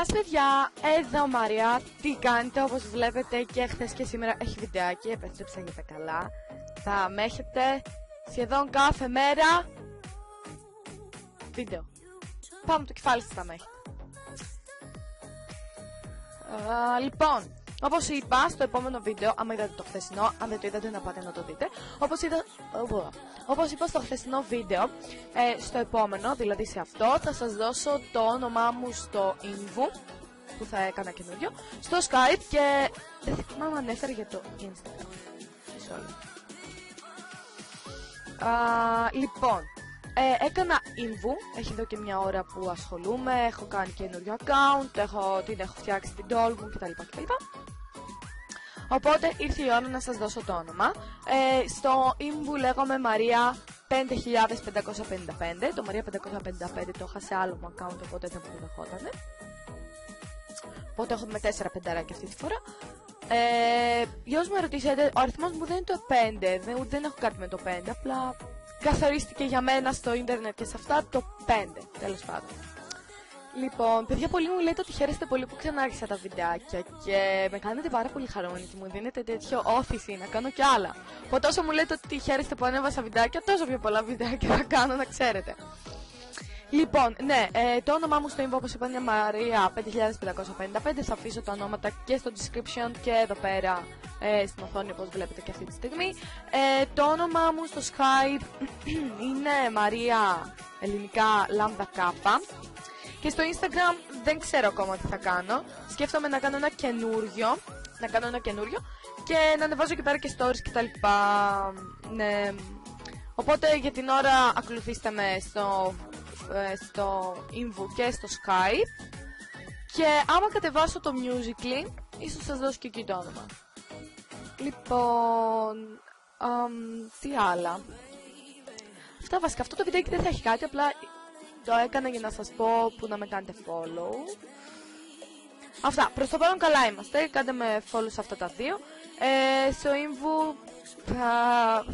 Γεια σας παιδιά, εδώ Μαρία, τι κάνετε? Όπως βλέπετε και χθες και σήμερα έχει βιντεάκι, επέστρεψα για τα καλά. Θα με έχετε σχεδόν κάθε μέρα βίντεο. Πάμε το κεφάλι σας θα με έχετε. Λοιπόν, όπως είπα στο επόμενο βίντεο, άμα είδατε το χθεσινό, αν δεν το είδατε να πάτε να το δείτε. Όπως είπα στο χθεσινό βίντεο, στο επόμενο, δηλαδή σε αυτό, θα σας δώσω το όνομά μου στο Invu, που θα έκανα καινούριο, στο Skype και δεν θυμάμαι αν έφερε για το Instagram. Λοιπόν, έκανα Invu, έχει εδώ και μια ώρα που ασχολούμαι, έχω κάνει καινούριο account, την έχω φτιάξει την doll μου κτλ. Οπότε ήρθε η ώρα να σας δώσω το όνομα. Στο Invu λέγομαι Μαρία 5555. Το Μαρία 555 το είχα σε άλλο μου account, οπότε δεν μου δεχότανε. Οπότε έχω με 4 πενταράκια αυτή τη φορά. Για όσους με ρωτήσετε, ο αριθμός μου δεν είναι το 5, δεν έχω κάτι με το 5, απλά καθορίστηκε για μένα στο ίντερνετ και σε αυτά το 5, τέλος πάντων. Λοιπόν, παιδιά, πολλοί μου λέτε ότι χαίρεστε πολύ που ξανάρχισα τα βιντεάκια και με κάνετε πάρα πολύ χαρούμενοι και μου δίνετε τέτοιο όθηση να κάνω κι άλλα. Οπότε όσο μου λέτε ότι χαίρεστε που ανέβασα βιντεάκια, τόσο πιο πολλά βιντεάκια θα κάνω, να ξέρετε. Λοιπόν, ναι, το όνομά μου στο Invo, όπως είπα, είναι Μαρία 5555. Θα αφήσω τα ονόματα και στο description και εδώ πέρα στην οθόνη, όπως βλέπετε και αυτή τη στιγμή. Το όνομά μου στο Skype είναι Μαρία ελληνικά λάμδα κάπα. Και στο Instagram δεν ξέρω ακόμα τι θα κάνω. Σκέφτομαι να κάνω ένα καινούριο. Και να ανεβάζω εκεί πέρα και stories κτλ. Ναι. Οπότε για την ώρα ακολουθήστε με στο Invo και στο Skype. Και άμα κατεβάσω το Musical.ly, ίσως σας δώσω και εκεί το όνομα. Λοιπόν, τι άλλα. Αυτά βασικά, αυτό το βιντεάκι δεν θα έχει κάτι, απλά το έκανα για να σας πω που να με κάνετε follow. Αυτά, προς το παρόν καλά είμαστε, κάντε με follow σε αυτά τα δύο. Στο Invo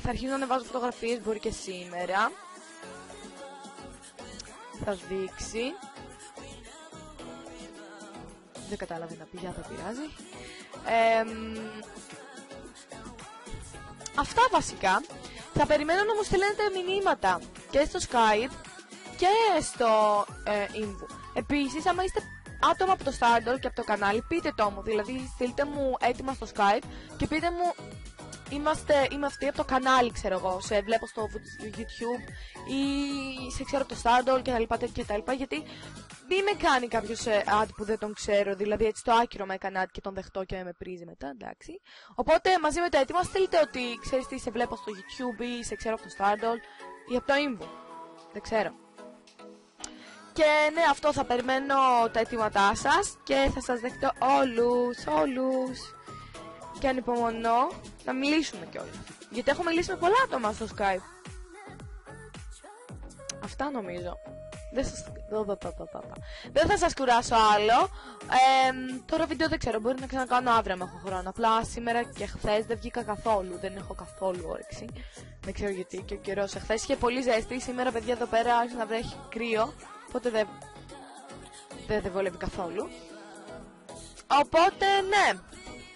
θα αρχίσω να ανεβάζω φωτογραφίες, μπορεί και σήμερα. Θα δείξει. Δεν κατάλαβε να πει, για θα πειράζει. Αυτά βασικά. Θα περιμένω να μου στέλνετε μηνύματα και στο Skype και στο Invo. Επίσης, άμα είστε άτομα από το Stardoll και από το κανάλι, πείτε το μου. Δηλαδή, στείλτε μου έτοιμα στο Skype και πείτε μου, είμαι αυτή από το κανάλι, ξέρω εγώ. Σε βλέπω στο YouTube ή σε ξέρω από το Stardoll κτλ. Γιατί μην με κάνει κάποιος ad που δεν τον ξέρω. Δηλαδή, έτσι το άκυρο με έκανε ad και τον δεχτώ και με πρίζει μετά, εντάξει. Οπότε, μαζί με το έτοιμα, στείλτε ότι ξέρεις τι, σε βλέπω στο YouTube ή σε ξέρω από το Stardoll ή από το Invo. Δεν ξέρω. Και ναι, αυτό, θα περιμένω τα αιτήματά σας και θα σας δεχτώ όλους. Και ανυπομονώ να μιλήσουμε κιόλας. Γιατί έχω μιλήσει με πολλά άτομα στο Skype. Αυτά νομίζω. Δεν θα σας κουράσω άλλο. Τώρα βίντεο δεν ξέρω, μπορεί να ξανακάνω αύριο αν έχω χρόνο. Απλά σήμερα και χθες δεν βγήκα καθόλου. Δεν έχω καθόλου όρεξη. Δεν ξέρω γιατί και ο καιρός εχθές είχε πολύ ζέστη. Σήμερα, παιδιά, εδώ πέρα άρχισε να βρέχει κρύο. Οπότε δεν βολεύει καθόλου. Οπότε ναι.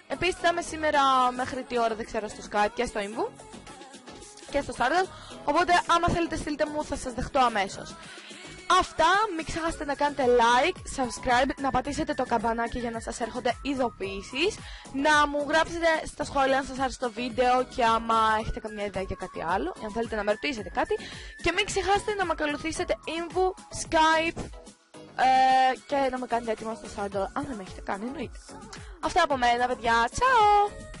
Επίσης θα είμαι σήμερα μέχρι τι ώρα δεν ξέρω στο Skype και στο Invo και στο Stardoll. Οπότε άμα θέλετε στείλτε μου, θα σας δεχτώ αμέσως. Αυτά, μην ξεχάσετε να κάνετε like, subscribe, να πατήσετε το καμπανάκι για να σας έρχονται ειδοποιήσεις, να μου γράψετε στα σχόλια αν σας άρεσε το βίντεο και άμα έχετε καμιά ιδέα για κάτι άλλο, αν θέλετε να με ρωτήσετε κάτι, και μην ξεχάσετε να με ακολουθήσετε Invo, Skype και να με κάνετε έτοιμο στο Stardoll αν δεν με έχετε κάνει, εννοείται. Αυτά από μένα, παιδιά, τσάω!